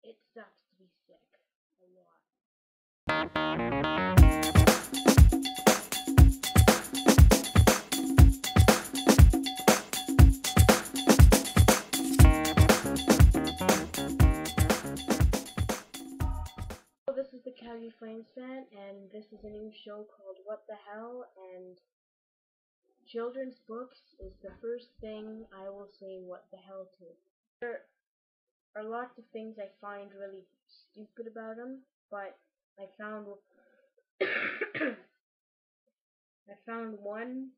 It sucks to be sick. A lot. So this is the Calgary Flames fan, and this is a new show called What the Hell, and children's books is the first thing I will say what the hell to. There are lots of things I find really stupid about them, but I found I found one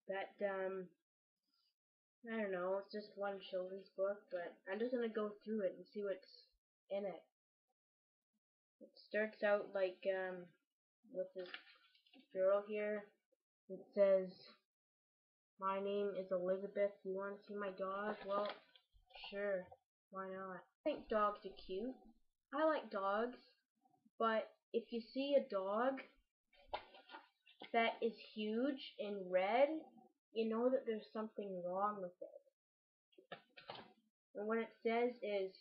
that I don't know, it's just one children's book, but I'm just gonna go through it and see what's in it. It starts out like with this girl here. It says, "My name is Elizabeth. Do you want to see my dog?" Well, sure. Why not? I think dogs are cute. I like dogs, but if you see a dog that is huge and red, you know that there's something wrong with it. And what it says is,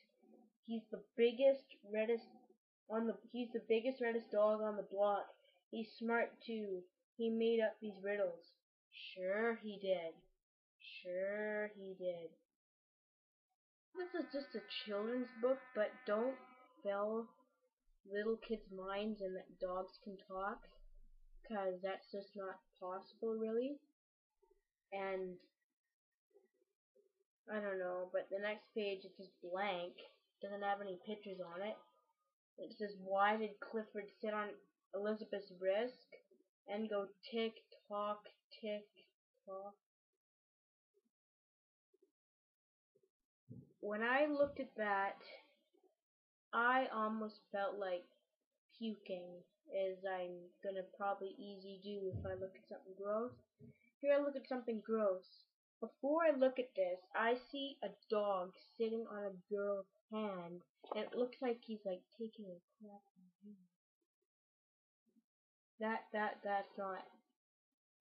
he's the biggest, reddest he's the biggest, reddest dog on the block. He's smart too. He made up these riddles. Sure he did. Sure he did. This is just a children's book, but don't fill little kids' minds and that dogs can talk, cause that's just not possible really. And I don't know, but the next page is just blank. Doesn't have any pictures on it. It says, "Why did Clifford sit on Elizabeth's wrist and go tick tock, tick tock?" When I looked at that, I almost felt like puking, as I'm gonna probably easy do if I look at something gross. Here I look at something gross. Before I look at this, I see a dog sitting on a girl's hand, and it looks like he's like taking a crap on him. That's not.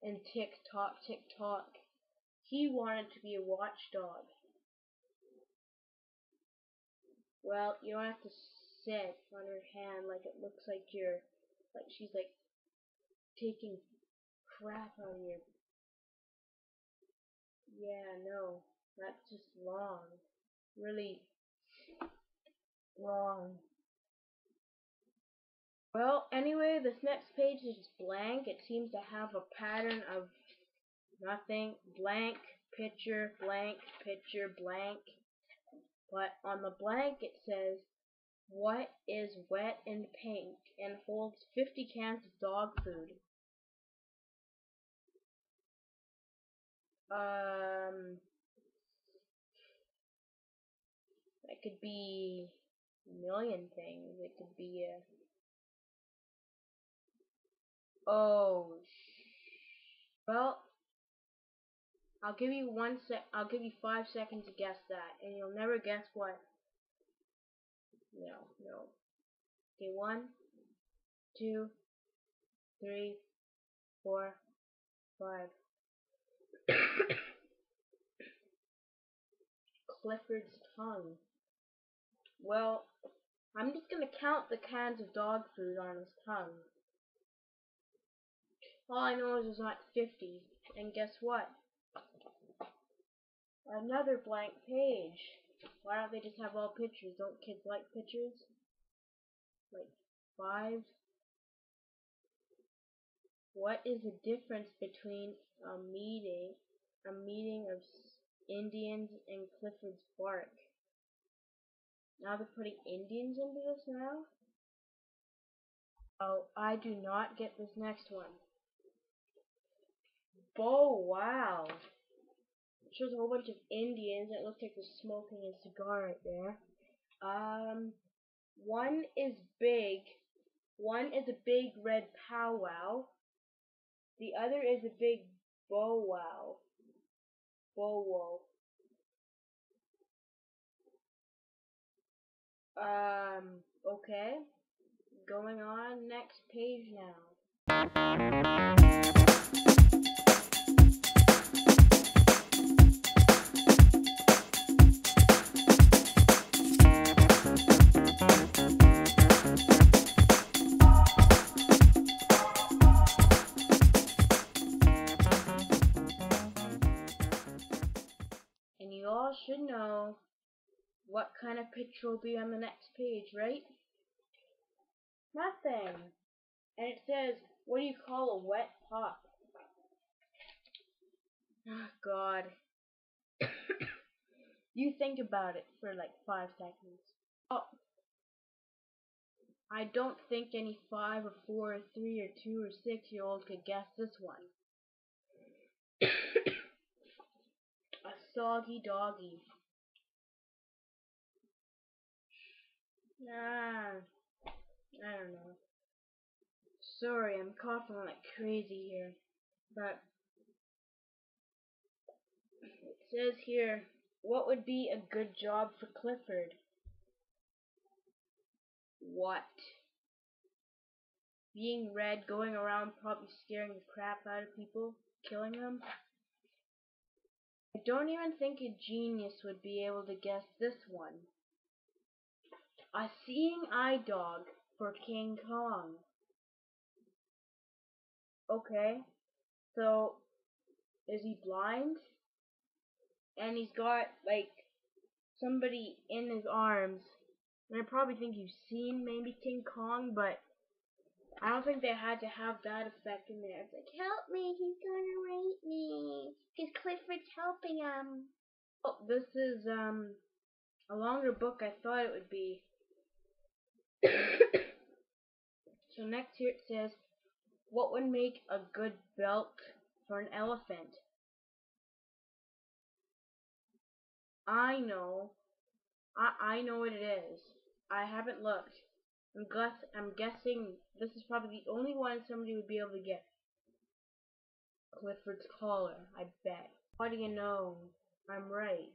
And tick tock, tick tock. He wanted to be a watchdog. Well, you don't have to sit on her hand like it looks like like she's like taking crap out of you. Yeah, no, that's just wrong. Really wrong. Well, anyway, this next page is blank. It seems to have a pattern of nothing, blank, picture, blank, picture, blank. But on the blank it says, "What is wet and pink and holds 50 cans of dog food?" That could be a million things. It could be a oh. Well, I'll give you 5 seconds to guess that, and you'll never guess what. No, no. Okay, 1, 2, 3, 4, 5. Clifford's tongue. Well, I'm just gonna count the cans of dog food on his tongue. All I know is there's not 50. And guess what? Another blank page. Why don't they just have all pictures? Don't kids like pictures? Like 5? What is the difference between a meeting of Indians and Clifford's bark? Now they're putting Indians into this now? Oh, I do not get this next one. Oh, wow. It shows a whole bunch of Indians. It looks like they're smoking a cigar right there. One is big. One is a big red powwow. The other is a big bow wow. Bow wow. Okay. Going on, next page now. And you all should know what kind of picture will be on the next page, right? Nothing. And it says, what do you call a wet pop? Oh, God. You think about it for like 5 seconds. Oh, I don't think any 5 or 4 or 3 or 2 or 6-year-old could guess this one. A soggy doggy. Ah, I don't know. Sorry, I'm coughing like crazy here. But it says here, what would be a good job for Clifford? What? Being red, going around probably scaring the crap out of people, killing them? I don't even think a genius would be able to guess this one. A seeing eye dog for King Kong. Okay, so is he blind? And he's got like somebody in his arms. And I probably think you've seen maybe King Kong, but I don't think they had to have that effect in there. It's like, help me, he's gonna rape me. Because Clifford's helping him. Oh, this is a longer book I thought it would be. So next here it says, what would make a good belt for an elephant? I know. I know what it is. I haven't looked. I'm guessing this is probably the only one somebody would be able to get. Clifford's collar, I bet. How do you know? I'm right.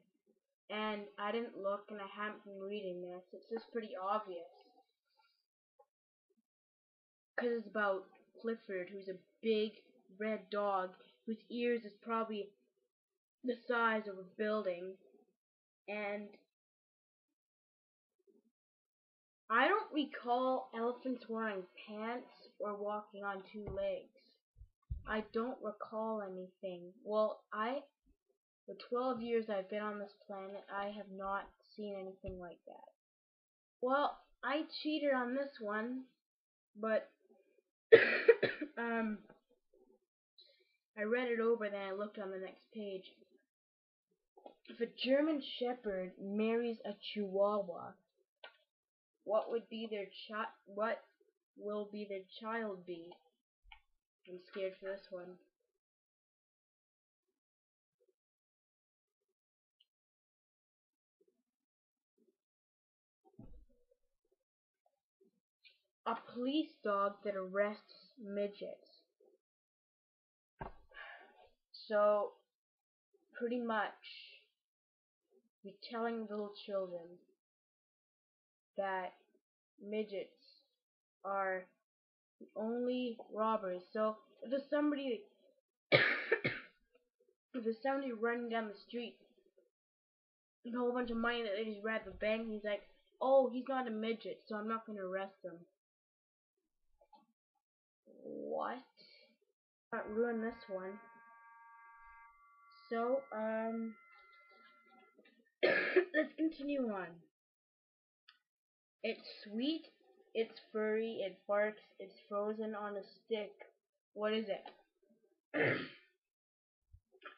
And I didn't look and I haven't been reading this. It's just pretty obvious. Because it's about Clifford, who's a big red dog whose ears is probably the size of a building. And I don't recall elephants wearing pants or walking on 2 legs. I don't recall anything. Well, the 12 years I've been on this planet, I have not seen anything like that. Well, I cheated on this one, but I read it over, then I looked on the next page. If a German Shepherd marries a Chihuahua, what will be their child be? I'm scared for this one. A police dog that arrests midgets. So, pretty much, you're telling little children that midgets are the only robbers. So, if there's somebody, running down the street with a whole bunch of money that they just robbed the bank, and he's like, oh, he's not a midget, so I'm not going to arrest him. What? Not ruin this one. So, let's continue on. It's sweet, it's furry, it barks, it's frozen on a stick. What is it?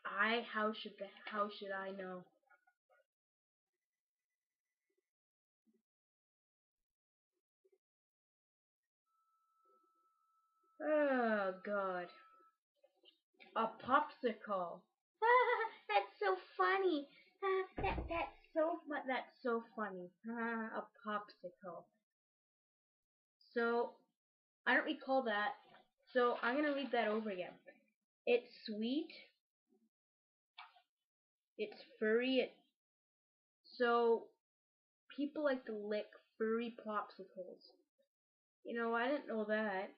How should I know? Oh God. A popsicle. That's so funny. That's so funny. A popsicle. So I don't recall that. So I'm gonna read that over again. It's sweet. It's furry. So people like to lick furry popsicles. I didn't know that.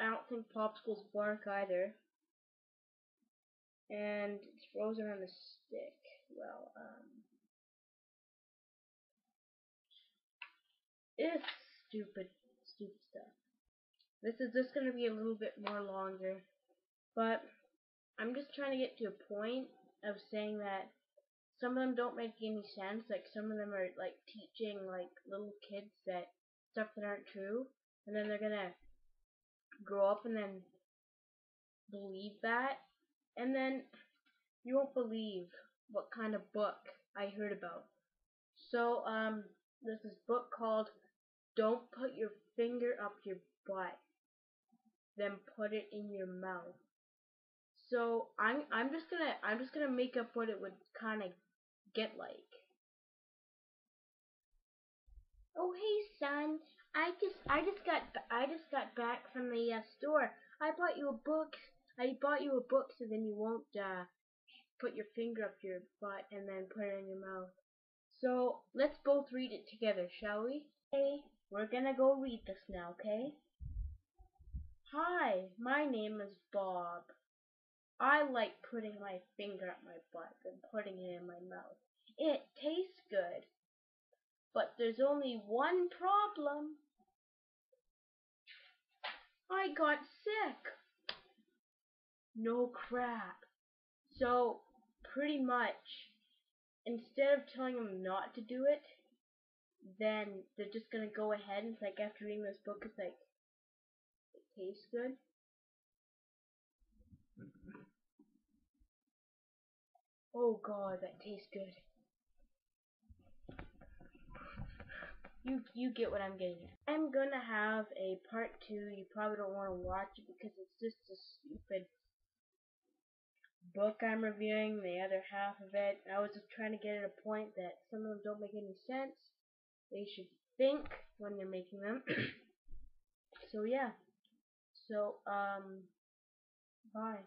I don't think popsicles bark either. And it's frozen on a stick. Well, it's stupid stuff. This is just gonna be a little bit more longer, but I'm just trying to get to a point of saying that some of them don't make any sense. Like some of them are like teaching like little kids that stuff that aren't true, and then they're gonna grow up and then believe that, and then you won't believe what kind of book I heard about. So there's this book called "Don't Put Your Finger Up Your Butt, Then Put It in Your Mouth." So I'm just gonna make up what it would kind of get like. Oh hey son, I just got back from the store. I bought you a book. I bought you a book so then you won't put your finger up your butt and then put it in your mouth. So let's both read it together, shall we? Hey, we're gonna go read this now, okay? Hi, my name is Bob. I like putting my finger up my butt and putting it in my mouth. It tastes good, but there's only one problem. I got sick. No crap. So, pretty much, instead of telling them not to do it, then they're just gonna go ahead and it's like after reading this book, it's like, it tastes good. Oh god, that tastes good. You get what I'm getting at. I'm gonna have a part 2. You probably don't want to watch it because it's just a stupid book I'm reviewing. The other half of it, I was just trying to get at a point that some of them don't make any sense. They should think when they're making them. So yeah. So bye.